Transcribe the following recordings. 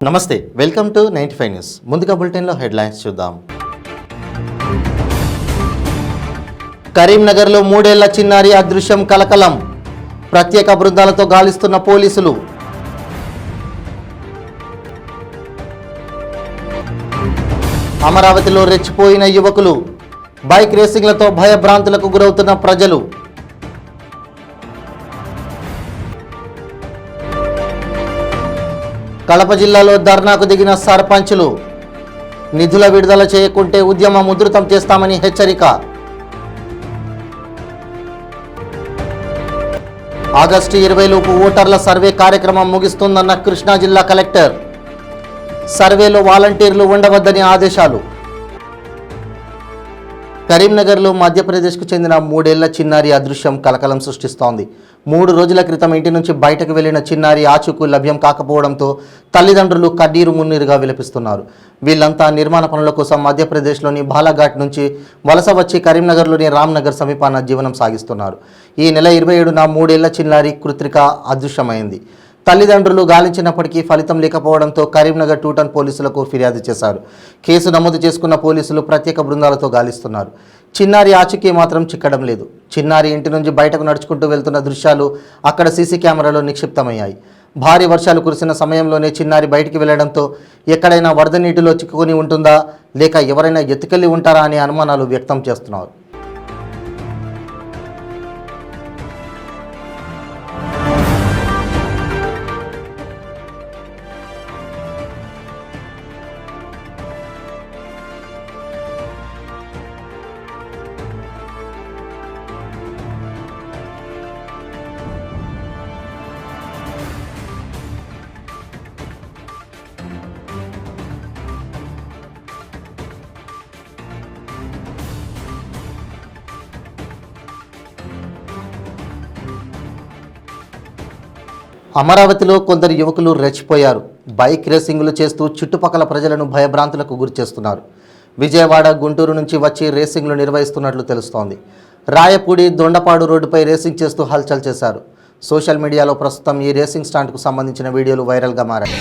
నమస్తే, welcome to 95 news. ముందుగా బులెటిన్లో హెడ్లైన్స్ చూద్దాం. కరీంనగర్లో 3 ఏళ్ల చిన్నారి అదృశ్యం కలకలం. ప్రత్యేక బృందాలతో గాలిస్తున్న పోలీసులు. అమరావతిలో రెచ్చిపోయిన యువకులు. బైక్ రేసింగ్లతో భయభ్రాంతులకు గురవుతున్న ప్రజలు. కడప జిల్లాలో ధర్నాకు దిగిన సర్పంచులు. నిధుల విడుదల చేయకుంటే ఉద్యమం ఉధృతం చేస్తామని హెచ్చరిక. ఆగస్టు 20 లోపు ఓటర్ల సర్వే కార్యక్రమం ముగిస్తుందన్న కృష్ణా జిల్లా కలెక్టర్. సర్వేలో వాలంటీర్లు ఉండవద్దని ఆదేశాలు. కరీంనగర్లో మధ్యప్రదేశ్కు చెందిన 3 ఏళ్ల చిన్నారి అదృశ్యం కలకలం సృష్టిస్తోంది. 3 రోజుల క్రితం ఇంటి నుంచి బయటకు వెళ్లిన చిన్నారి ఆచూకు లభ్యం కాకపోవడంతో తల్లిదండ్రులు కన్నీరు మున్నీరుగా విలపిస్తున్నారు. వీళ్ళంతా నిర్మాణ పనుల కోసం మధ్యప్రదేశ్లోని బాలాఘాట్ నుంచి వలస వచ్చి కరీంనగర్లోని రామ్నగర్ సమీపాన జీవనం సాగిస్తున్నారు. ఈ నెల 27న 3 ఏళ్ల చిన్నారి కృత్రిక అదృశ్యమైంది. తల్లిదండ్రులు గాలించినప్పటికీ ఫలితం లేకపోవడంతో కరీంనగర్ టూటన్ పోలీసులకు ఫిర్యాదు చేశారు. కేసు నమోదు చేసుకున్న పోలీసులు ప్రత్యేక బృందాలతో గాలిస్తున్నారు. చిన్నారి ఆచూకీ మాత్రం చిక్కడం లేదు. చిన్నారి ఇంటి నుంచి బయటకు నడుచుకుంటూ వెళ్తున్న దృశ్యాలు అక్కడ సీసీ కెమెరాలో నిక్షిప్తమయ్యాయి. భారీ వర్షాలు కురిసిన సమయంలోనే చిన్నారి బయటికి వెళ్లడంతో ఎక్కడైనా వరద నీటిలో చిక్కుకొని ఉంటుందా లేక ఎవరైనా ఎత్తుకెళ్లి ఉంటారా అనే అనుమానాలు వ్యక్తం చేస్తున్నారు. అమరావతిలో కొందరు యువకులు రెచ్చిపోయారు. బైక్ రేసింగులు చేస్తూ చుట్టుపక్కల ప్రజలను భయభ్రాంతులకు గురిచేస్తున్నారు. విజయవాడ, గుంటూరు నుంచి వచ్చి రేసింగ్లు నిర్వహిస్తున్నట్లు తెలుస్తోంది. రాయపూడి, దొండపాడు రోడ్డుపై రేసింగ్ చేస్తూ హల్చల్ చేశారు. సోషల్ మీడియాలో ప్రస్తుతం ఈ రేసింగ్ స్టాంట్కు సంబంధించిన వీడియోలు వైరల్గా మారాయి.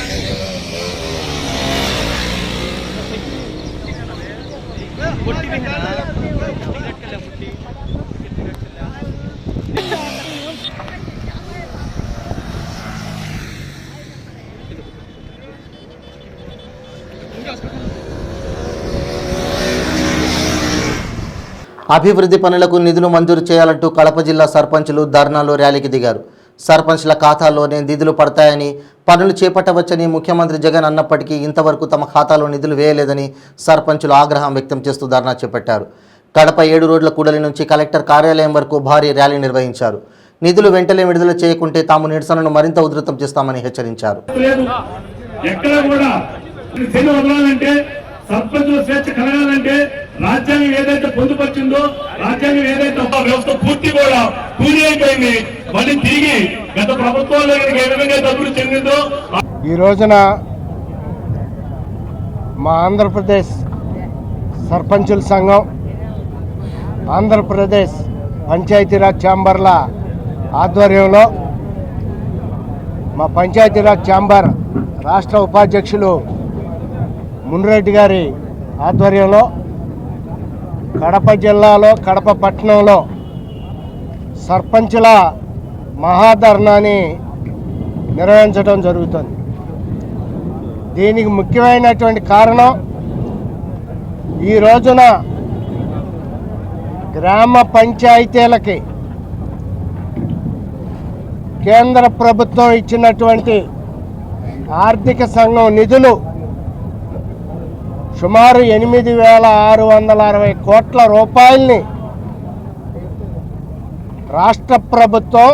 అభివృద్ధి పనులకు నిధులు మంజూరు చేయాలంటూ కడప జిల్లా సర్పంచులు ధర్నాలో ర్యాలీకి దిగారు. సర్పంచ్ల ఖాతాలోనే నిధులు పడతాయని, పనులు చేపట్టవచ్చని ముఖ్యమంత్రి జగన్ అన్నప్పటికీ ఇంతవరకు తమ ఖాతాలో నిధులు వేయలేదని సర్పంచులు ఆగ్రహం వ్యక్తం చేస్తూ ధర్నా చేపట్టారు. కడప 7 రోడ్ల కూడలి నుంచి కలెక్టర్ కార్యాలయం వరకు భారీ ర్యాలీ నిర్వహించారు. నిధులు వెంటనే విడుదల చేయకుంటే తాము నిరసనను మరింత ఉధృతం చేస్తామని హెచ్చరించారు. సర్పంచుల స్వేచ్ఛ కలగాలంటే రాజ్యాంగం ఏదైతే పొందుపరిచిందో, రాజ్యాంగం ఏదైతే వ్యవస్థ పూర్తి కూడా పూర్తి అయిపోయింది. మళ్ళీ తిరిగి గత ప్రభుత్వాల్లో ఏ విధంగా అభివృద్ధి చెందిందో ఈ రోజున మా ఆంధ్రప్రదేశ్ సర్పంచుల సంఘం, ఆంధ్రప్రదేశ్ పంచాయతీరాజ్ ఛాంబర్ల ఆధ్వర్యంలో మా పంచాయతీరాజ్ ఛాంబర్ రాష్ట్ర ఉపాధ్యక్షులు మున్రెడ్డి గారి ఆధ్వర్యంలో కడప జిల్లాలో, కడప పట్టణంలో సర్పంచుల మహాధర్నాని నిర్వహించడం జరుగుతుంది. దీనికి ముఖ్యమైనటువంటి కారణం, ఈ రోజున గ్రామ పంచాయతీలకి కేంద్ర ప్రభుత్వం ఇచ్చినటువంటి ఆర్థిక సంఘం నిధులు సుమారు 8,660 కోట్ల రూపాయల్ని రాష్ట్ర ప్రభుత్వం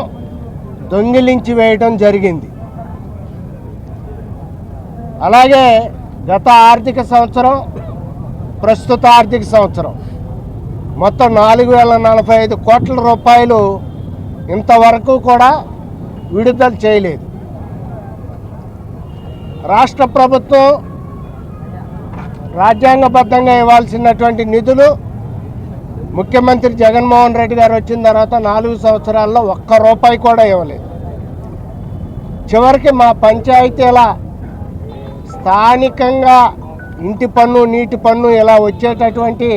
దొంగిలించి వేయడం జరిగింది. అలాగే గత ఆర్థిక సంవత్సరం, ప్రస్తుత ఆర్థిక సంవత్సరం మొత్తం 4,045 కోట్ల రూపాయలు ఇంతవరకు కూడా విడుదల చేయలేదు. రాష్ట్ర ప్రభుత్వం రాజ్యాంగబద్ధంగా ఇవ్వాల్సినటువంటి నిధులు ముఖ్యమంత్రి జగన్మోహన్ రెడ్డి గారు వచ్చిన తర్వాత 4 సంవత్సరాల్లో ఒక్క రూపాయి కూడా ఇవ్వలేదు. చివరికి మా పంచాయతీల స్థానికంగా ఇంటి పన్ను, నీటి పన్ను ఇలా వచ్చేటటువంటి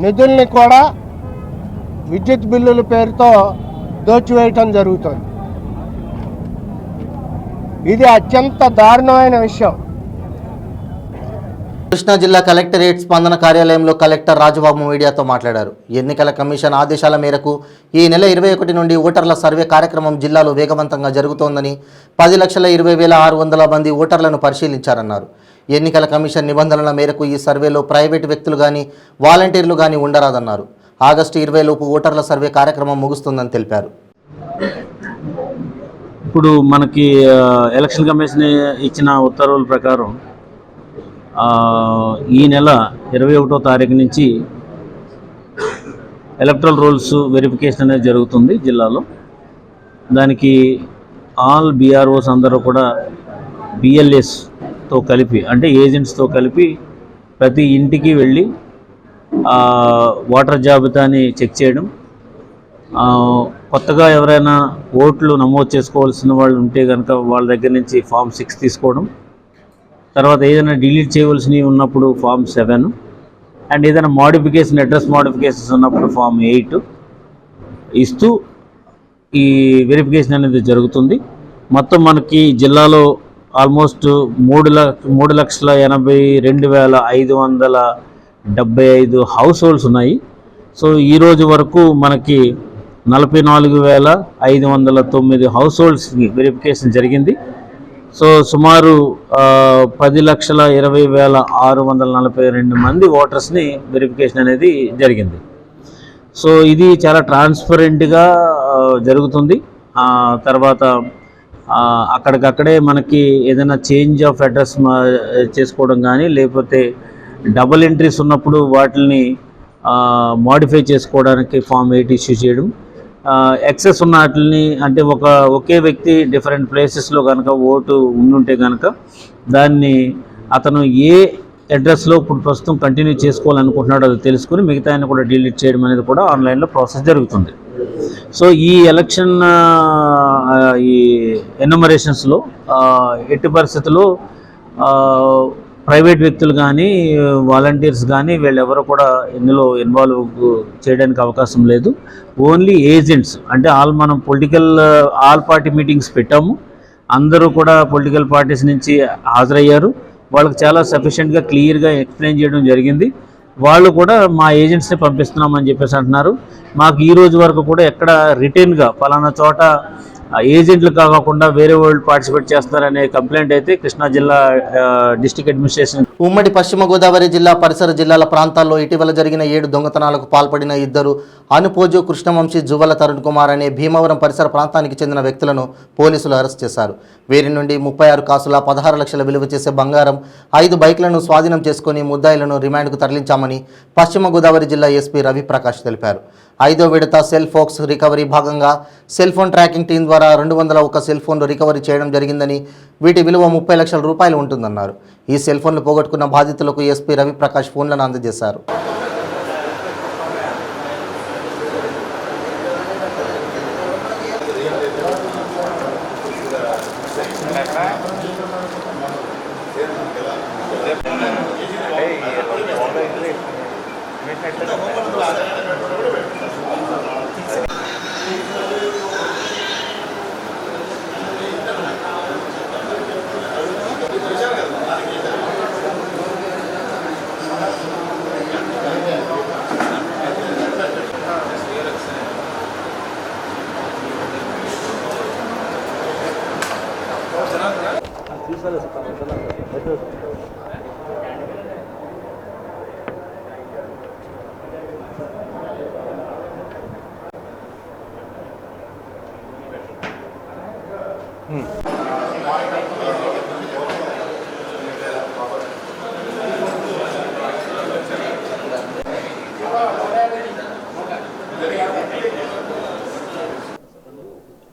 నిధుల్ని కూడా విద్యుత్ బిల్లుల పేరుతో దోచివేయటం జరుగుతుంది. ఇది అత్యంత దారుణమైన విషయం. కృష్ణా జిల్లా కలెక్టరేట్ స్పందన కార్యాలయంలో కలెక్టర్ రాజబాబు మీడియాతో మాట్లాడారు. ఎన్నికల కమిషన్ ఆదేశాల మేరకు ఈ నెల 21 నుండి ఓటర్ల సర్వే కార్యక్రమం జిల్లాలో వేగవంతంగా జరుగుతోందని 10,20,600 మంది ఓటర్లను పరిశీలించారన్నారు. ఎన్నికల కమిషన్ నిబంధనల మేరకు ఈ సర్వేలో ప్రైవేటు వ్యక్తులు కానీ వాలంటీర్లు కానీ ఉండరాదన్నారు. ఆగస్టు 20 లోపు ఓటర్ల సర్వే కార్యక్రమం ముగుస్తుందని తెలిపారు. ఇప్పుడు మనకి ఎలక్షన్ కమిషన్ ఇచ్చిన ఉత్తర్వుల ప్రకారం ఈ నెల 21వ తారీఖు నుంచి ఎలక్ట్రల్ రోల్స్ వెరిఫికేషన్ అనేది జరుగుతుంది జిల్లాలో. దానికి ఆల్ బీఆర్ఓస్ అందరూ కూడా బిఎల్ఎస్తో కలిపి, అంటే ఏజెంట్స్తో కలిపి ప్రతి ఇంటికి వెళ్ళి ఓటర్ జాబితాని చెక్ చేయడం, కొత్తగా ఎవరైనా ఓట్లు నమోదు చేసుకోవాల్సిన వాళ్ళు ఉంటే కనుక వాళ్ళ దగ్గర నుంచి ఫామ్ 6 తీసుకోవడం, తర్వాత ఏదైనా డిలీట్ చేయవలసినవి ఉన్నప్పుడు ఫామ్ 7, అండ్ ఏదైనా మోడిఫికేషన్, అడ్రస్ మోడిఫికేషన్స్ ఉన్నప్పుడు ఫామ్ 8 ఇస్తూ ఈ వెరిఫికేషన్ అనేది జరుగుతుంది. మొత్తం మనకి జిల్లాలో ఆల్మోస్ట్ 3,82,575 హౌస్ హోల్డ్స్ ఉన్నాయి. సో ఈరోజు వరకు మనకి 44,509 హౌస్ హోల్డ్స్కి వెరిఫికేషన్ జరిగింది. సో సుమారు 10,20,642 మంది ఓటర్స్ని వెరిఫికేషన్ అనేది జరిగింది. సో ఇది చాలా ట్రాన్స్పరెంట్గా జరుగుతుంది. తర్వాత అక్కడికక్కడే మనకి ఏదైనా చేంజ్ ఆఫ్ అడ్రస్ చేసుకోవడం కానీ, లేకపోతే డబుల్ ఎంట్రీస్ ఉన్నప్పుడు వాటిని మోడిఫై చేసుకోవడానికి ఫామ్ 8 ఇష్యూ చేయడం, ఎక్సెస్ ఉన్న వాటిని, అంటే ఒకే వ్యక్తి డిఫరెంట్ ప్లేసెస్లో కనుక ఓటు ఉండుంటే కనుక దాన్ని అతను ఏ అడ్రస్లో ఇప్పుడు ప్రస్తుతం కంటిన్యూ చేసుకోవాలనుకుంటున్నాడో అది తెలుసుకుని మిగతా ఆయన కూడా డిలీట్ చేయడం అనేది కూడా ఆన్లైన్లో ప్రాసెస్ జరుగుతుంది. సో ఈ ఎలక్షన్ ఈ ఎన్యూమరేషన్స్లో ఎట్టి పరిస్థితుల్లో ప్రైవేట్ వ్యక్తులు కానీ వాలంటీర్స్ కానీ వీళ్ళెవరూ కూడా ఇందులో ఇన్వాల్వ్ చేయడానికి అవకాశం లేదు. ఓన్లీ ఏజెంట్స్, అంటే మనం ఆల్ పార్టీ మీటింగ్స్ పెట్టాము, అందరూ కూడా పొలిటికల్ పార్టీస్ నుంచి హాజరయ్యారు. వాళ్ళకి చాలా సఫిషియెంట్గా క్లియర్గా ఎక్స్ప్లెయిన్ చేయడం జరిగింది. వాళ్ళు కూడా మా ఏజెంట్స్ని పంపిస్తున్నామని చెప్పేసి అంటున్నారు. మాకు ఈ రోజు వరకు కూడా ఎక్కడ రిటర్న్గా పలానా చోట ఏజెంట్లు కాకుండా వేరే వాళ్ళు పార్టిసిపేట్ చేస్తున్నారనే కంప్లైంట్ అయితే కృష్ణా జిల్లా డిస్ట్రిక్ట్ అడ్మినిస్ట్రేషన్. ఉమ్మడి పశ్చిమ గోదావరి జిల్లా పరిసర జిల్లాల ప్రాంతాల్లో ఇటీవల జరిగిన 7 దొంగతనాలకు పాల్పడిన 2 అనుపోజు కృష్ణవంశీ జువ్వల తరుణ్ కుమార్ అనే భీమవరం పరిసర ప్రాంతానికి చెందిన వ్యక్తులను పోలీసులు అరెస్ట్ చేశారు. వీరి నుండి 36 కాసుల 16 లక్షల విలువ చేసే బంగారం, 5 బైక్లను స్వాధీనం చేసుకుని ముద్దాయిలను రిమాండ్కు తరలించామని పశ్చిమ గోదావరి జిల్లా ఎస్పీ రవిప్రకాష్ తెలిపారు. 5వ విడత సెల్ ఫోన్స్ రికవరీ భాగంగా సెల్ ఫోన్ ట్రాకింగ్ టీం ద్వారా 201 సెల్ ఫోన్లు రికవరీ చేయడం జరిగిందని, వీటి విలువ 30 లక్షల రూపాయలు ఉంటుందన్నారు. ఈ సెల్ ఫోన్లు పోగొట్టుకున్న బాధితులకు ఎస్పీ రవిప్రకాష్ ఫోన్లను అందజేశారు.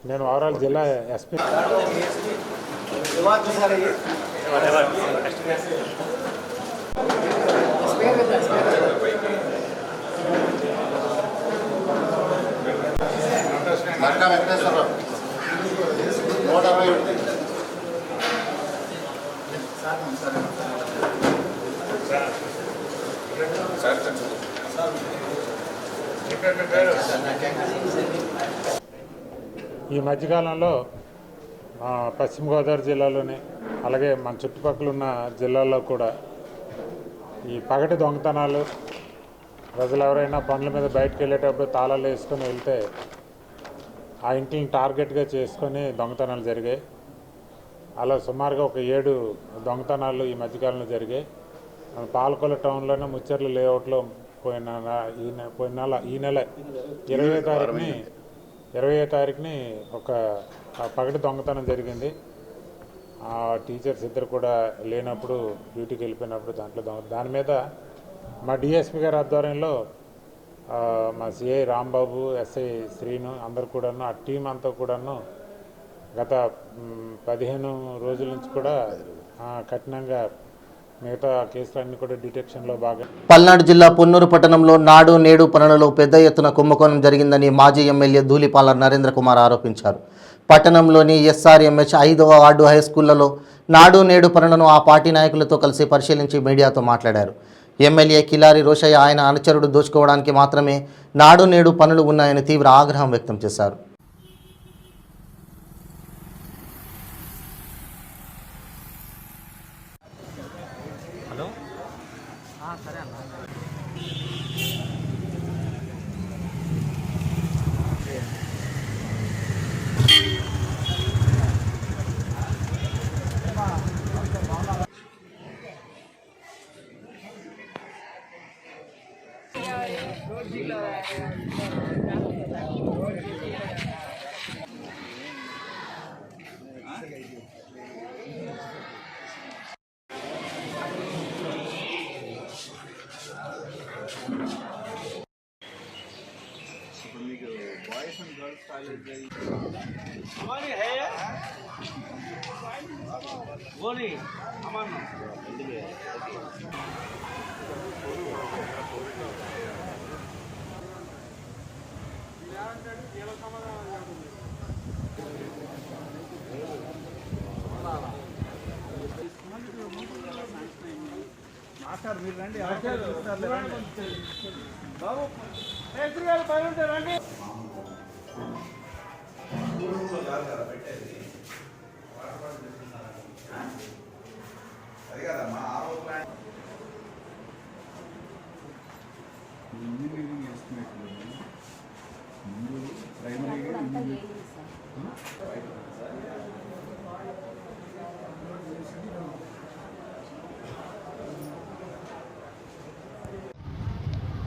నేను ఓవరాల్ జిల్లా ఎస్పీ ఈ మధ్యకాలంలో పశ్చిమ గోదావరి జిల్లాలోని అలాగే మన చుట్టుపక్కల ఉన్న జిల్లాల్లో కూడా ఈ పగటి దొంగతనాలు, ప్రజలు ఎవరైనా పనుల మీద బయటకు వెళ్ళేటప్పుడు తాళాలు వేసుకొని వెళ్తే ఆ ఇంటిని టార్గెట్గా చేసుకొని దొంగతనాలు జరిగాయి. అలా సుమారుగా ఒక 7 దొంగతనాలు ఈ మధ్యకాలంలో జరిగాయి. మన పాలకొల టౌన్లోనే ముచ్చర్ల లేఅవుట్లో ఈ నెల 20వ తారీఖుని ఒక పగటి దొంగతనం జరిగింది. ఆ టీచర్స్ ఇద్దరు కూడా లేనప్పుడు డ్యూటీకి వెళ్ళిపోయినప్పుడు దాని మీద మా డిఎస్పీ గారి ఆధ్వర్యంలో మా సిఐ రాంబాబు, ఎస్ఐ శ్రీను అందరు కూడాను, ఆ టీం అంతా కూడాను గత 15 రోజుల నుంచి కూడా కఠినంగా మిగతా కేసులన్నీ కూడా డిటెక్షన్లో భాగం. పల్నాడు జిల్లా పొన్నూరు పట్టణంలో నాడు నేడు పనులలో పెద్ద ఎత్తున కుంభకోణం జరిగిందని మాజీ ఎమ్మెల్యే ధూళిపాల నరేంద్ర కుమార్ ఆరోపించారు. పట్టణంలోని ఎస్ఆర్ఎంహెచ్ 5వ వార్డు హైస్కూళ్లలో నాడు నేడు పనులను ఆ పార్టీ నాయకులతో కలిసి పరిశీలించి మీడియాతో మాట్లాడారు. ఎమ్మెల్యే కిలారి రోషయ్య ఆయన అనుచరుడు దోచుకోవడానికి మాత్రమే నాడు నేడు పనులు ఉన్నాయని తీవ్ర ఆగ్రహం వ్యక్తం చేశారు.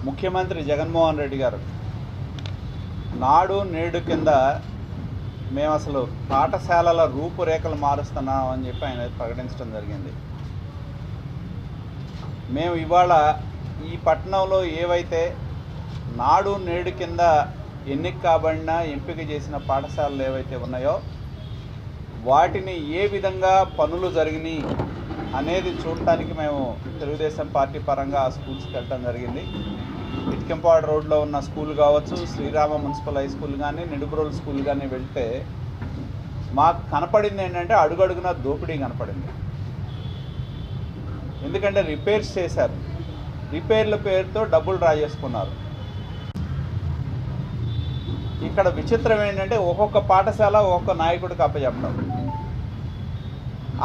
ముఖ్యమంత్రి జగన్మోహన్ రెడ్డి గారు నాడు నేడు కింద మేము అసలు పాఠశాలల రూపురేఖలు మారుస్తున్నాం అని చెప్పి ఆయన ప్రకటించడం జరిగింది. మేము ఇవాళ ఈ పట్టణంలో ఏవైతే నాడు నేడు కింద ఎన్నిక కాబడిన ఎంపిక చేసిన పాఠశాలలు ఏవైతే ఉన్నాయో వాటిని ఏ విధంగా పనులు జరిగినాయి అనేది చూడటానికి మేము తెలుగుదేశం పార్టీ పరంగా ఆ స్కూల్స్కి వెళ్ళడం జరిగింది. ఇటుకెంపాడు రోడ్లో ఉన్న స్కూల్ కావచ్చు, శ్రీరామ మున్సిపల్ హై స్కూల్ కానీ, నిడుబ్రోల్ స్కూల్ కానీ వెళ్తే మాకు కనపడింది ఏంటంటే అడుగడుగున దోపిడీ కనపడింది. ఎందుకంటే రిపేర్స్ చేశారు, రిపేర్ల పేరుతో డబ్బులు డ్రా చేసుకున్నారు. ఇక్కడ విచిత్రం ఏంటంటే ఒక్కొక్క పాఠశాల ఒక్కొక్క నాయకుడికి అప్పచెప్పడం,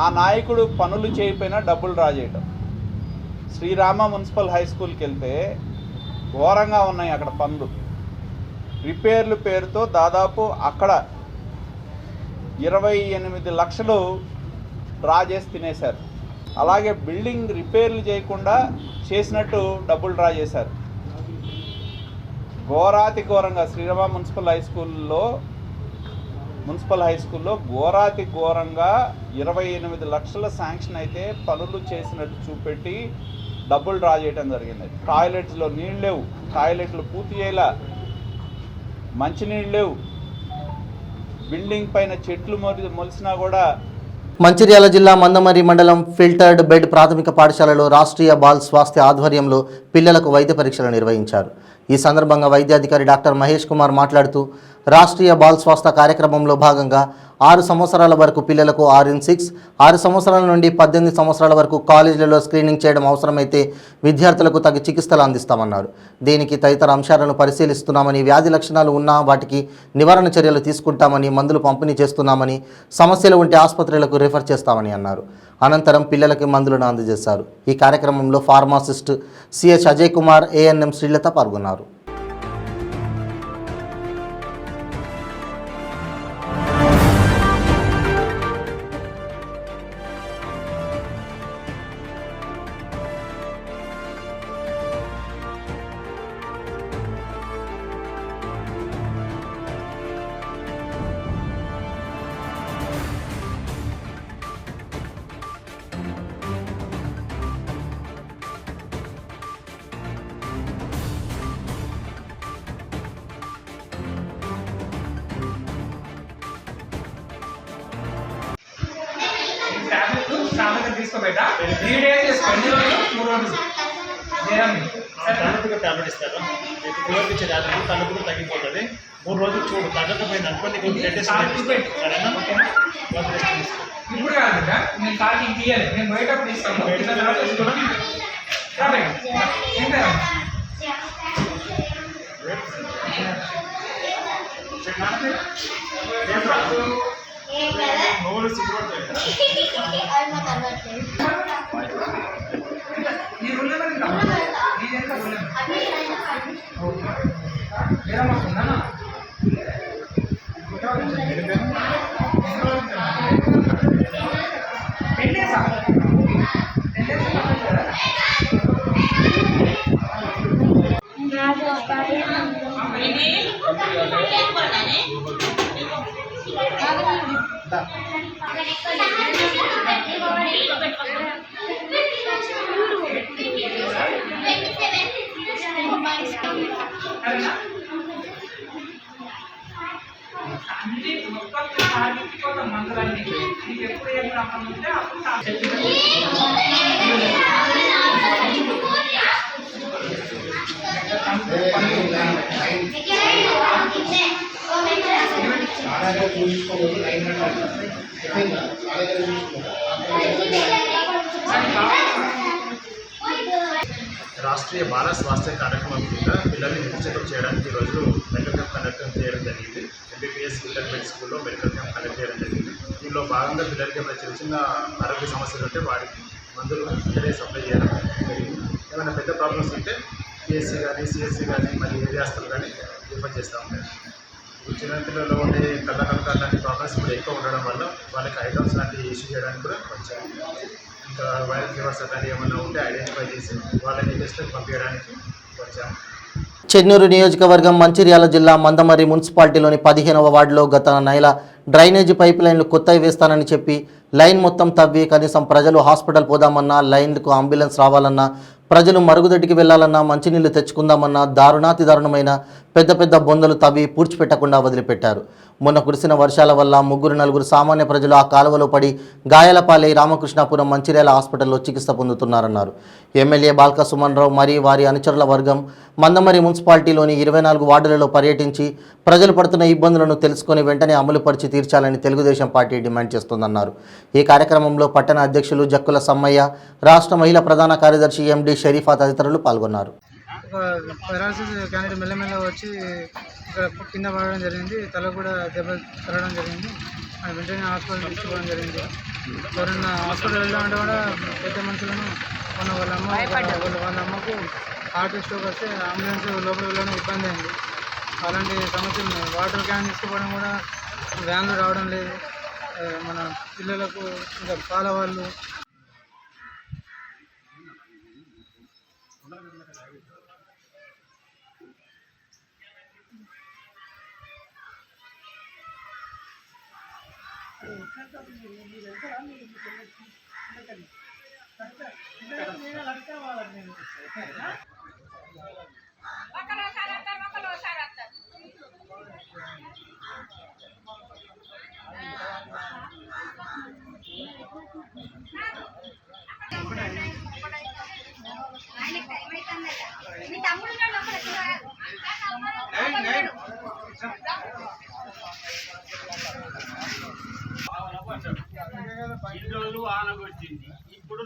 ఆ నాయకుడు పనులు చేయకపోయినా డబ్బులు డ్రా చేయటం. శ్రీరామ మున్సిపల్ హై స్కూల్కి వెళ్తే ఘోరంగా ఉన్నాయి అక్కడ పనులు. రిపేర్ల పేరుతో దాదాపు అక్కడ 28 లక్షలు డ్రా చేసి తినేశారు. అలాగే బిల్డింగ్ రిపేర్లు చేయకుండా చేసినట్టు డబ్బులు డ్రా చేశారు. ఘోరాతి ఘోరంగా శ్రీరామ మున్సిపల్ హై స్కూల్లో ఘోరాతి ఘోరంగా 28 లక్షల శాంక్షన్ అయితే పనులు చేసినట్టు చూపెట్టి డబ్బులు డ్రా చేయడం జరిగింది. టాయిలెట్స్లో నీళ్ళు లేవు, టాయిలెట్లు పూర్తి చేయలే, మంచినీళ్ళు లేవు, బిల్డింగ్ పైన చెట్లు మొలిసినా కూడా. మంచిర్యాల జిల్లా మందమరి మండలం ఫిల్టర్డ్ బెడ్ ప్రాథమిక పాఠశాలలో రాష్ట్రీయ బాల్ స్వాస్థ్య ఆధ్వర్యంలో పిల్లలకు వైద్య పరీక్షలు నిర్వహించారు. ఈ సందర్భంగా వైద్యాధికారి డాక్టర్ మహేష్ కుమార్ మాట్లాడుతూ రాష్ట్రీయ బాల్ స్వాస్థ్య కార్యక్రమంలో భాగంగా 6 సంవత్సరాల వరకు పిల్లలకు RN6, 6 సంవత్సరాల నుండి 18 సంవత్సరాల వరకు కాలేజీలలో స్క్రీనింగ్ చేయడం అవసరమైతే విద్యార్థులకు తగు చికిత్సలు అందిస్తామన్నారు. దీనికి తదితర అంశాలను పరిశీలిస్తున్నామని, వ్యాధి లక్షణాలు ఉన్నా వాటికి నివారణ చర్యలు తీసుకుంటామని, మందులు పంపిణీ చేస్తున్నామని, సమస్యలు ఉంటే ఆసుపత్రులకు రిఫర్ చేస్తామని అన్నారు. అనంతరం పిల్లలకి మందులను అందజేశారు. ఈ కార్యక్రమంలో pharmacist CH Ajay Kumar, ANM Srilatha పాల్గొన్నారు. తీసుకోబెట్ట 3 days చేసుకోండి. 3 రోజులు తలనొప్పికి టాబ్లెట్ ఇస్తారు. ఫీవర్కి ఇచ్చే టాబ్లెట్ తలనొప్పి తగ్గిపోతుంది. 3 రోజులు చూడు తగ్గకపోయింది అనుకోండి. ఇప్పుడు కాదు నేను కాకి తీయాలి. నేను బయటప్పుడు ఇస్తాను. మందులన్నీ నీకు ఎప్పుడు ఏం ప్రాబ్లం ఉంటే అప్పుడు రాష్ట్రీయ బాల స్వాస్థ్య కార్యక్రమం కింద పిల్లల్ని హెల్త్ చెకప్ చేయడానికి ఈరోజు మెడికల్ క్యాంప్ కండక్ట్ చేయడం జరిగింది. MBBS ఇంటర్మీడియట్ స్కూల్లో మెడికల్ క్యాంప్ కండక్ట్ చేయడం జరిగింది. దీనిలో భాగంగా పిల్లలకి ఏమైనా చిన్న చిన్న ఆరోగ్య సమస్యలు ఉంటే వారికి మందులు ఇక్కడే సప్లై చేయడం జరిగింది. ఏమైనా పెద్ద ప్రాబ్లమ్స్ ఉంటే PSC కానీ CSC కానీ మరి ఏరియా హాస్పిటల్ కానీ రిఫర్ చేస్తూ ఉంటాయి. చిన్నపిల్లల్లో ఉండే కళ్ళకలక లాంటి ప్రాబ్లమ్స్ ఇప్పుడు ఎక్కువ ఉండడం వల్ల వాళ్ళకి ఐటమ్స్ లాంటివి ఇష్యూ చేయడానికి కూడా వచ్చాయి. ఇంకా వైరల్ ఫీవర్స్ అలాంటివి ఏమైనా ఉంటే ఐడెంటిఫై చేసి వాళ్ళని టెస్ట్కి పంపించడానికి వచ్చాము. చెన్నూరు నియోజకవర్గం మంచిర్యాల జిల్లా మందమర్రి మున్సిపాలిటీలోని 15వ వార్డులో గత నెల డ్రైనేజీ పైప్ లైన్లు కొత్తవి వేస్తానని చెప్పి లైన్ మొత్తం తవ్వి కనీసం ప్రజలు హాస్పిటల్ పోదామన్నా, లైన్లకు అంబులెన్స్ రావాలన్నా, ప్రజలు మరుగుదొడ్డికి వెళ్లాలన్నా, మంచినీళ్లు తెచ్చుకుందామన్నా దారుణాతి దారుణమైన పెద్ద పెద్ద బొందలు తవ్వి పూడ్చిపెట్టకుండా వదిలిపెట్టారు. మొన్న కురిసిన వర్షాల వల్ల 3-4 సామాన్య ప్రజలు ఆ కాలువలో పడి గాయాలపాలై రామకృష్ణాపురం మంచిర్యాల హాస్పిటల్లో చికిత్స పొందుతున్నారన్నారు. ఎమ్మెల్యే బాల్క సుమన్ రావు మరియు వారి అనుచరుల వర్గం మందమర్రి మున్సిపాలిటీలోని 24 వార్డులలో పర్యటించి ప్రజలు పడుతున్న ఇబ్బందులను తెలుసుకొని వెంటనే అమలుపరిచి తీర్చాలని తెలుగుదేశం పార్టీ డిమాండ్ చేస్తోందన్నారు. ఈ కార్యక్రమంలో పట్టణ అధ్యక్షులు జక్కుల సమ్మయ్య, రాష్ట్ర మహిళా ప్రధాన కార్యదర్శి MD షరీఫా తదితరులు పాల్గొన్నారు. పెరాలసిస్ క్యాండిడేట్ మెల్లమెల్ల వచ్చి ఇక్కడ కింద పడడం జరిగింది. తల కూడా దెబ్బ తరగడం జరిగింది. వెంటనే హాస్పిటల్ తీసుకోవడం జరిగింది. ఎవరైనా హాస్పిటల్ వెళ్ళామంటే కూడా పెద్ద మనుషులను వాళ్ళ అమ్మకు హార్ట్ స్ట్రోక్ వస్తే అంబులెన్స్ లోపల వెళ్ళడం ఇబ్బంది అయింది. అలాంటి సమస్యలు ఉన్నాయి. వాటర్ క్యాన్ తీసుకోవడం కూడా వ్యాన్లు రావడం లేదు. మన పిల్లలకు ఇంకా పాల వాళ్ళు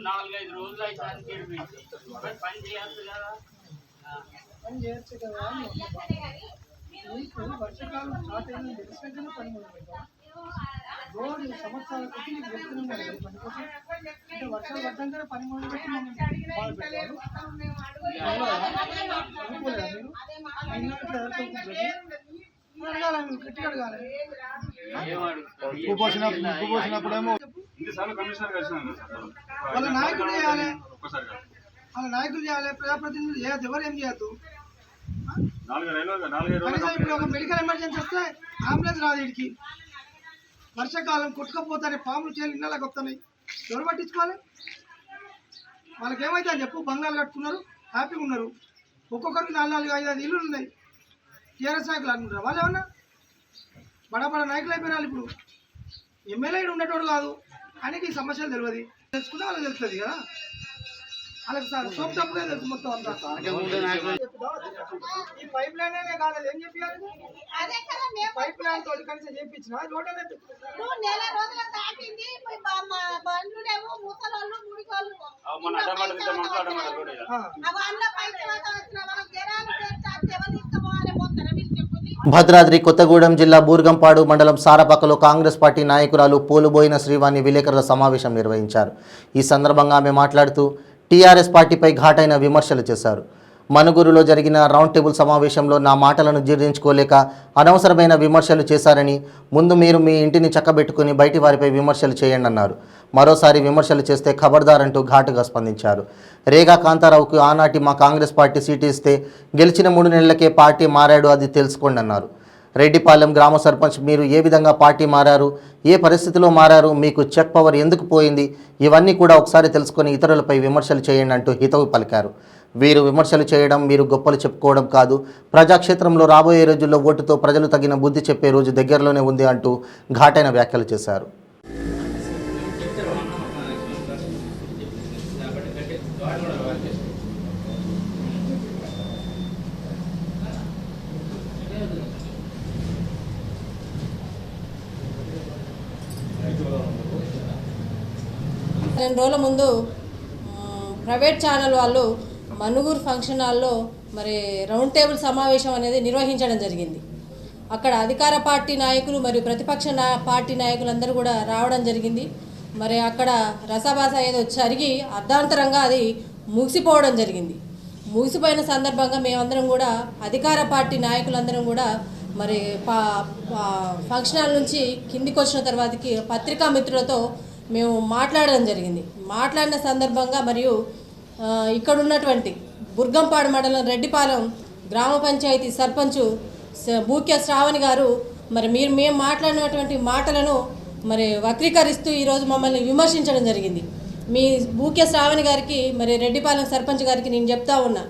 4-5 రోజులు అయితే పని చేయొచ్చు కదా. పని చేయొచ్చు కదా. వర్షాకాలం స్టార్ట్ అయిందని తెలిసినాకనే పని మొదలుపెట్టాం. రోజు సంవత్సరాల కొద్ది నీకు చెప్తున్నాం కదా పని కోసం. అంటే వర్షాలు పడ్డాకనే పని మొదలుపెట్టి మనం బాగా పెట్టారు. అనుకోలేదా మీరు? అయినా ఇట్లా అడగాలి, మీరు గట్టిగా అడగాలి. పోసినప్పుడేమో వాళ్ళ నాయకులు చేయాలి, వాళ్ళ నాయకులు చేయాలి, ప్రజాప్రతినిధులు చేయద్దు, ఎవరు ఏం చేయద్దు. కనీసం ఇప్పుడు ఒక మెడికల్ ఎమర్జెన్సీ వస్తే అంబులెన్స్ రాదు వీడికి. వర్షాకాలం కొట్టుకపోతానే పాములు చేయాలి, ఇళ్ళకి వస్తున్నాయి, ఎవరు పట్టించుకోవాలి? వాళ్ళకి ఏమైతే అని చెప్పు, బంగాలు కట్టుకున్నారు, హ్యాపీగా ఉన్నారు. ఒక్కొక్కరికి 4-5 ఇల్లులు ఉన్నాయి. టీఆర్ఎస్ నాయకులు అనుకుంటారు వాళ్ళు ఏమన్నా బడా నాయకులు అయిపోయినారు. ఇప్పుడు ఎమ్మెల్యే ఉండేటోడు కాదు, ఆయనకి ఈ సమస్యలు తెలియదు. తెలుసుకుంటే వాళ్ళకి తెలుస్తుంది కదా. వాళ్ళకి సోప్ తప్పుగా తెలుసు మొత్తం అంతా. ఈ పైప్ లైన్ కాదు, ఏం చెప్పారు? పైప్ లైన్ తోటి కలిసి చేయించిన రోడ్ అనేది నెల రోజుల దాటింది. బండ్లుడేమో ముసలోళ్ళు ముడికోళ్ళు భద్రాద్రి కొత్తగూడెం జిల్లా బూర్గంపాడు మండలం సారపాకలో కాంగ్రెస్ పార్టీ నాయకురాలు పోలుబోయిన శ్రీవాణి విలేకరుల సమావేశం నిర్వహించారు. ఈ సందర్భంగా ఆమె మాట్లాడుతూ టీఆర్ఎస్ పార్టీపై ఘాటైన విమర్శలు చేశారు. మనుగురులో జరిగిన రౌండ్ టేబుల్ సమావేశంలో నా మాటలను జీర్ణించుకోలేక అనవసరమైన విమర్శలు చేశారని, ముందు మీరు మీ ఇంటిని చక్కబెట్టుకుని బయటి వారిపై విమర్శలు చేయండి అన్నారు. మరోసారి విమర్శలు చేస్తే ఖబర్దార్ అంటూ ఘాటుగా స్పందించారు. రేగా కాంతారావుకు ఆనాటి మా కాంగ్రెస్ పార్టీ సీటు ఇస్తే గెలిచిన 3 నెలలకే పార్టీ మారాడు, అది తెలుసుకోండి అన్నారు. రెడ్డిపాలెం గ్రామ సర్పంచ్ మీరు ఏ విధంగా పార్టీ మారారు, ఏ పరిస్థితిలో మారారు, మీకు చెక్ పవర్ ఎందుకు పోయింది, ఇవన్నీ కూడా ఒకసారి తెలుసుకొని ఇతరులపై విమర్శలు చేయండి అంటూ హితవు పలికారు. వీరు విమర్శలు చేయడం, మీరు గొప్పలు చెప్పుకోవడం కాదు, ప్రజాక్షేత్రంలో రాబోయే రోజుల్లో ఓటుతో ప్రజలు తగిన బుద్ధి చెప్పే రోజు దగ్గరలోనే ఉంది అంటూ ఘాటైన వ్యాఖ్యలు చేశారు. రెండు రోజుల ముందు ప్రైవేట్ ఛానల్ వాళ్ళు మనుగూరు ఫంక్షన్ హాల్లో మరి రౌండ్ టేబుల్ సమావేశం అనేది నిర్వహించడం జరిగింది. అక్కడ అధికార పార్టీ నాయకులు మరియు ప్రతిపక్ష పార్టీ నాయకులందరూ కూడా రావడం జరిగింది. మరి అక్కడ రసభాస ఏదో జరిగి అర్ధాంతరంగా అది ముగిసిపోవడం జరిగింది. ముగిసిపోయిన సందర్భంగా మేమందరం కూడా అధికార పార్టీ నాయకులందరం కూడా మరి ఫంక్షన్ హాల్ నుంచి కిందికి వచ్చిన తర్వాతకి పత్రికా మిత్రులతో మేము మాట్లాడడం జరిగింది. మాట్లాడిన సందర్భంగా మరియు ఇక్కడ ఉన్నటువంటి బుర్గంపాడు మండలం రెడ్డిపాలెం గ్రామ పంచాయతీ సర్పంచ్ బూక్య శ్రావణి గారు మరి మేము మాట్లాడినటువంటి మాటలను మరి వక్రీకరిస్తూ ఈరోజు మమ్మల్ని విమర్శించడం జరిగింది. మీ బూక్య శ్రావణి గారికి మరి రెడ్డిపాలెం సర్పంచ్ గారికి నేను చెప్తా ఉన్నా,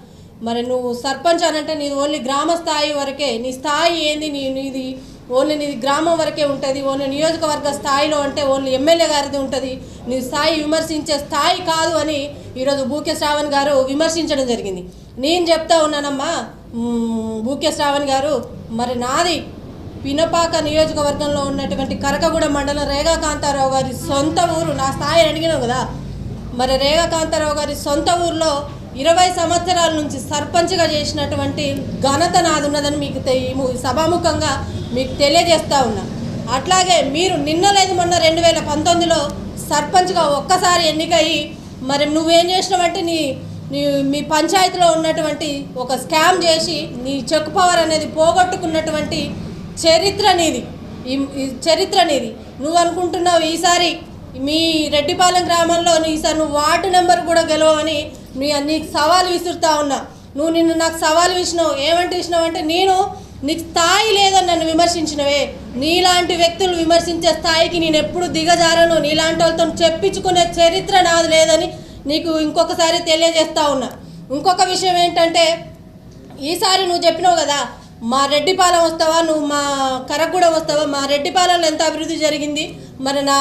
మరి నువ్వు సర్పంచ్ అనంటే నీది ఓన్లీ గ్రామ స్థాయి వరకే, నీ స్థాయి ఏంది, నీది ఓన్లీ నీది గ్రామం వరకే ఉంటుంది, ఓన్లీ నియోజకవర్గ స్థాయిలో అంటే ఓన్లీ ఎమ్మెల్యే గారిది ఉంటుంది, నీ స్థాయి విమర్శించే స్థాయి కాదు అని ఈరోజు బూక్య శ్రావణ్ గారు విమర్శించడం జరిగింది. నేను చెప్తా ఉన్నానమ్మా బూక్య శ్రావణ్ గారు, మరి నాది పినపాక నియోజకవర్గంలో ఉన్నటువంటి కరకగూడెం మండలం రేగా కాంతారావు గారి సొంత ఊరు. నా స్థాయి అడిగినావు కదా, మరి రేగా కాంతారావు గారి సొంత ఊరిలో 20 సంవత్సరాల నుంచి సర్పంచ్గా చేసినటువంటి ఘనత నాది ఉన్నదని మీకు సభాముఖంగా మీకు తెలియజేస్తూ ఉన్నా. అట్లాగే మీరు నిన్న లేదు మొన్న 2019లో సర్పంచ్గా ఒక్కసారి ఎన్నికయ్యి మరి నువ్వేం చేసినావంటే మీ పంచాయతీలో ఉన్నటువంటి ఒక స్కామ్ చేసి నీ చెక్ పవర్ అనేది పోగొట్టుకున్నటువంటి చరిత్ర నీది. ఈ చరిత్ర నీది. నువ్వు అనుకుంటున్నావు ఈసారి మీ రెడ్డిపాలెం గ్రామంలో ఈసారి నువ్వు వార్డు నెంబర్ కూడా గెలవని నీకు సవాలు విసురుతా ఉన్నా. నువ్వు నాకు సవాలు విసినావు. ఏమంటే ఇచ్చినావంటే నీకు స్థాయి లేదని నన్ను విమర్శించినవే. నీలాంటి వ్యక్తులు విమర్శించే స్థాయికి నేను ఎప్పుడు దిగజారను, నీలాంటి వాళ్ళతో చెప్పించుకునే చరిత్ర నాది లేదని నీకు ఇంకొకసారి తెలియజేస్తా ఉన్నా. ఇంకొక విషయం ఏంటంటే ఈసారి నువ్వు చెప్పినావు కదా మా రెడ్డిపాలెం వస్తావా, నువ్వు మా కరగూడెం వస్తావా, మా రెడ్డిపాలెంలో ఎంత అభివృద్ధి జరిగింది, మరి నా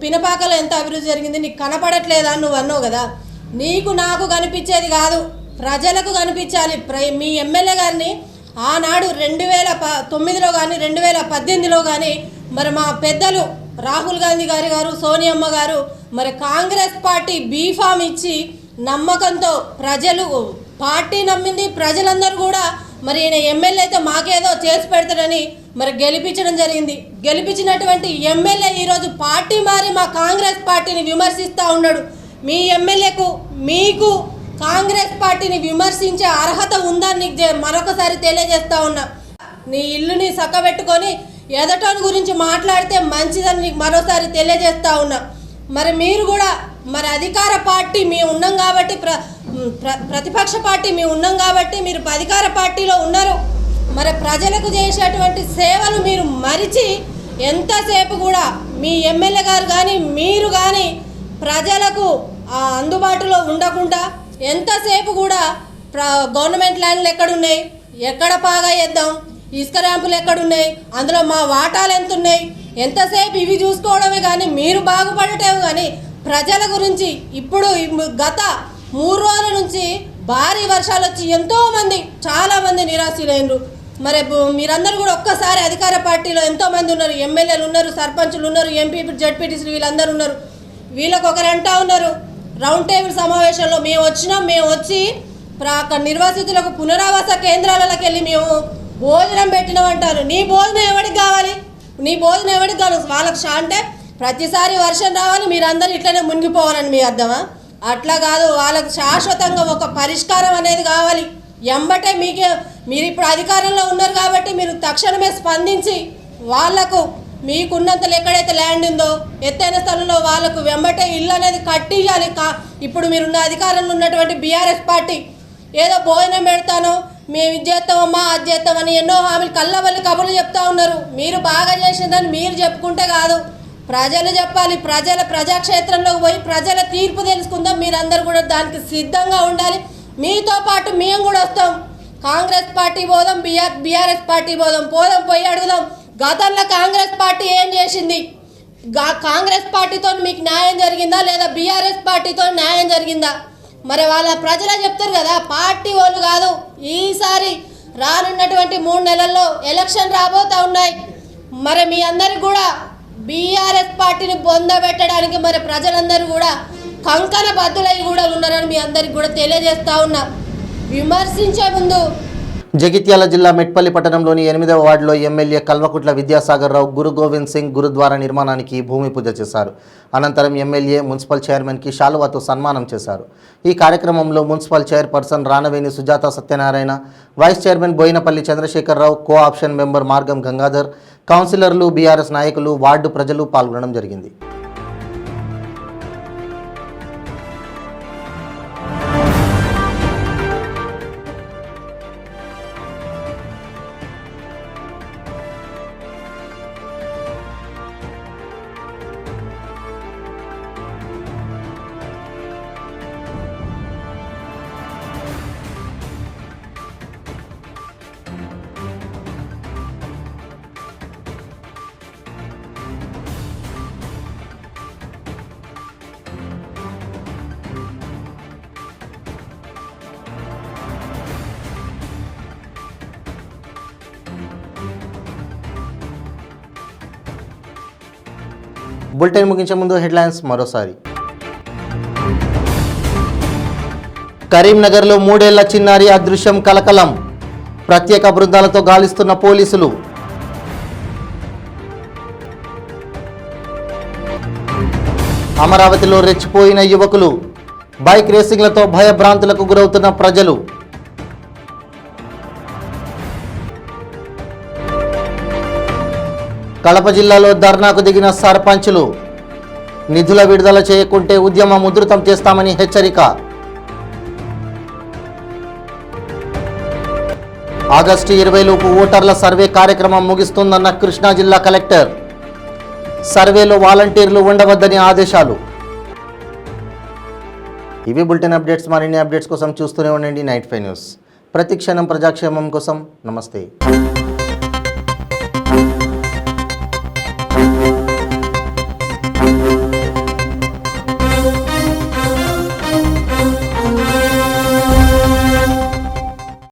పినపాకలో ఎంత అభివృద్ధి జరిగింది నీకు కనపడట్లేదా నువ్వు అన్నావు కదా. నీకు నాకు కనిపించేది కాదు, ప్రజలకు కనిపించాలి. మీ ఎమ్మెల్యే గారిని ఆనాడు 2009లో కానీ 2018లో కానీ మరి మా పెద్దలు రాహుల్ గాంధీ గారు సోనియమ్మ గారు మరి కాంగ్రెస్ పార్టీ బీఫామ్ ఇచ్చి నమ్మకంతో ప్రజలు పార్టీ నమ్మింది, ప్రజలందరూ కూడా మరి ఈయన ఎమ్మెల్యే అయితే మాకేదో చేసి పెడతాడని మరి గెలిపించడం జరిగింది. గెలిపించినటువంటి ఎమ్మెల్యే ఈరోజు పార్టీ మారి మా కాంగ్రెస్ పార్టీని విమర్శిస్తూ ఉన్నాడు. మీ ఎమ్మెల్యేకు మీకు కాంగ్రెస్ పార్టీని విమర్శించే అర్హత ఉందని నీకు మరొకసారి తెలియజేస్తా ఉన్నా. నీ ఇల్లుని చక్కబెట్టుకొని ఎదటోని గురించి మాట్లాడితే మంచిదని నీకు మరోసారి తెలియజేస్తా ఉన్నా. మరి మీరు కూడా మరి అధికార పార్టీ మేము ఉన్నాం కాబట్టి ప్రతిపక్ష పార్టీ మేము ఉన్నాం కాబట్టి మీరు అధికార పార్టీలో ఉన్నారు. మరి ప్రజలకు చేసేటువంటి సేవలు మీరు మరిచి ఎంతసేపు కూడా మీ ఎమ్మెల్యే గారు కానీ మీరు కానీ ప్రజలకు అందుబాటులో ఉండకుండా ఎంతసేపు కూడా గవర్నమెంట్ ల్యాండ్లు ఎక్కడున్నాయి, ఎక్కడ పాగా చేద్దాం, ఇసుక ర్యాంపులు ఎక్కడున్నాయి, అందులో మా వాటాలు ఎంత ఉన్నాయి, ఎంతసేపు ఇవి చూసుకోవడమే కానీ మీరు బాగుపడటం కానీ ప్రజల గురించి ఇప్పుడు గత 3 రోజుల నుంచి భారీ వర్షాలు వచ్చి ఎంతోమంది చాలామంది నిరాశలైనరు. మరి మీరందరూ కూడా ఒక్కసారి అధికార పార్టీలో ఎంతోమంది ఉన్నారు, ఎమ్మెల్యేలు ఉన్నారు, సర్పంచులు ఉన్నారు, ఎంపీ జడ్పీటీసీలు వీళ్ళందరూ ఉన్నారు. వీళ్ళకి ఒకరంటా ఉన్నారు రౌండ్ టేబుల్ సమావేశంలో మేము వచ్చి నిర్వాసితులకు పునరావాస కేంద్రాలకు వెళ్ళి మేము భోజనం పెట్టినామంటారు. నీ భోజనం ఎవరికి కావాలి? వాళ్ళకి అంటే ప్రతిసారి వర్షం రావాలి, మీరందరూ ఇట్లనే మునిగిపోవాలని మీ అర్థమా? అట్లా కాదు, వాళ్ళకు శాశ్వతంగా ఒక పరిష్కారం అనేది కావాలి. ఎంబటే మీరు ఇప్పుడు అధికారంలో ఉన్నారు కాబట్టి మీరు తక్షణమే స్పందించి వాళ్లకు మీకున్నంతలో ఎక్కడైతే ల్యాండ్ ఉందో ఎత్తైన స్థలంలో వాళ్ళకు వెంబటే ఇల్లు అనేది కట్టియాలి. ఇప్పుడు మీరున్న అధికారంలో ఉన్నటువంటి బీఆర్ఎస్ పార్టీ ఏదో భోజనం పెడతానో మేము ఇది చేస్తామమ్మా అది చేస్తామని ఎన్నో హామీలు కళ్ళవల్లి కబుర్లు చెప్తా ఉన్నారు. మీరు బాగా చేసిందని మీరు చెప్పుకుంటే కాదు, ప్రజలు చెప్పాలి. ప్రజాక్షేత్రంలోకి పోయి ప్రజల తీర్పు తెలుసుకుందాం. మీరందరూ కూడా దానికి సిద్ధంగా ఉండాలి. మీతో పాటు మేము కూడా వస్తాం. కాంగ్రెస్ పార్టీ పోదాం, బీఆర్ఎస్ పార్టీ పోదాం, పోయి అడుగుదాం గతంలో కాంగ్రెస్ పార్టీ ఏం చేసింది, కాంగ్రెస్ పార్టీతో మీకు న్యాయం జరిగిందా లేదా బీఆర్ఎస్ పార్టీతో న్యాయం జరిగిందా? మరి వాళ్ళ ప్రజలే చెప్తారు కదా, పార్టీ వాళ్ళు కాదు. ఈసారి రానున్నటువంటి 3 నెలల్లో ఎలక్షన్ రాబోతా ఉన్నాయి. మరి మీ అందరికి కూడా బీఆర్ఎస్ పార్టీని పొందబెట్టడానికి మరి ప్రజలందరూ కూడా కంకణ బద్దులై కూడా ఉన్నారని మీ అందరికి కూడా తెలియజేస్తా ఉన్నా. విమర్శించే ముందు జగిత్యాల జిల్లా మెట్పల్లి పట్టణంలోని 8వ వార్డులో ఎమ్మెల్యే కల్వకుట్ల విద్యాసాగర్ రావు గురు గోవింద్ సింగ్ గురుద్వారా నిర్మాణానికి భూమి పూజ చేశారు. అనంతరం ఎమ్మెల్యే మున్సిపల్ చైర్మన్కి శాలువాతో సన్మానం చేశారు. ఈ కార్యక్రమంలో municipal chairperson Ranaveni Sujatha Satyanarayana, vice chairman Boinapalli Chandrasekhara Rao, co option member Margam Gangadhar, కౌన్సిలర్లు, బీఆర్ఎస్ నాయకులు, వార్డు ప్రజలు పాల్గొనడం జరిగింది. బులెటిన్ ముగించే ముందు హెడ్లైన్స్ మరోసారి. కరీంనగర్లో 3 ఏళ్ల చిన్నారి అదృశ్యం కలకలం, ప్రత్యేక బృందాలతో గాలిస్తున్న పోలీసులు. అమరావతిలో రెచ్చిపోయిన యువకులు, బైక్ రేసింగ్లతో భయభ్రాంతులకు గురవుతున్న ప్రజలు. కడప జిల్లాలో ధర్నాకు దిగిన సర్పంచులు, నిధుల విడుదల చేయకుంటే ఉద్యమం ఉధృతం చేస్తామని హెచ్చరిక. ఆగస్టు 20 లోపు ఓటర్ల సర్వే కార్యక్రమం ముగిస్తుందన్న కృష్ణా జిల్లా కలెక్టర్. సర్వేలో వాలంటీర్లు ఉండవద్దని ఆదేశాలు. ఇవి బులెటిన్ అప్డేట్స్. మరిన్ని అప్డేట్స్ కోసం చూస్తూనే ఉండండి నైట్ 5 న్యూస్. ప్రతి క్షణం ప్రజాక్షేమం కోసం. నమస్తే.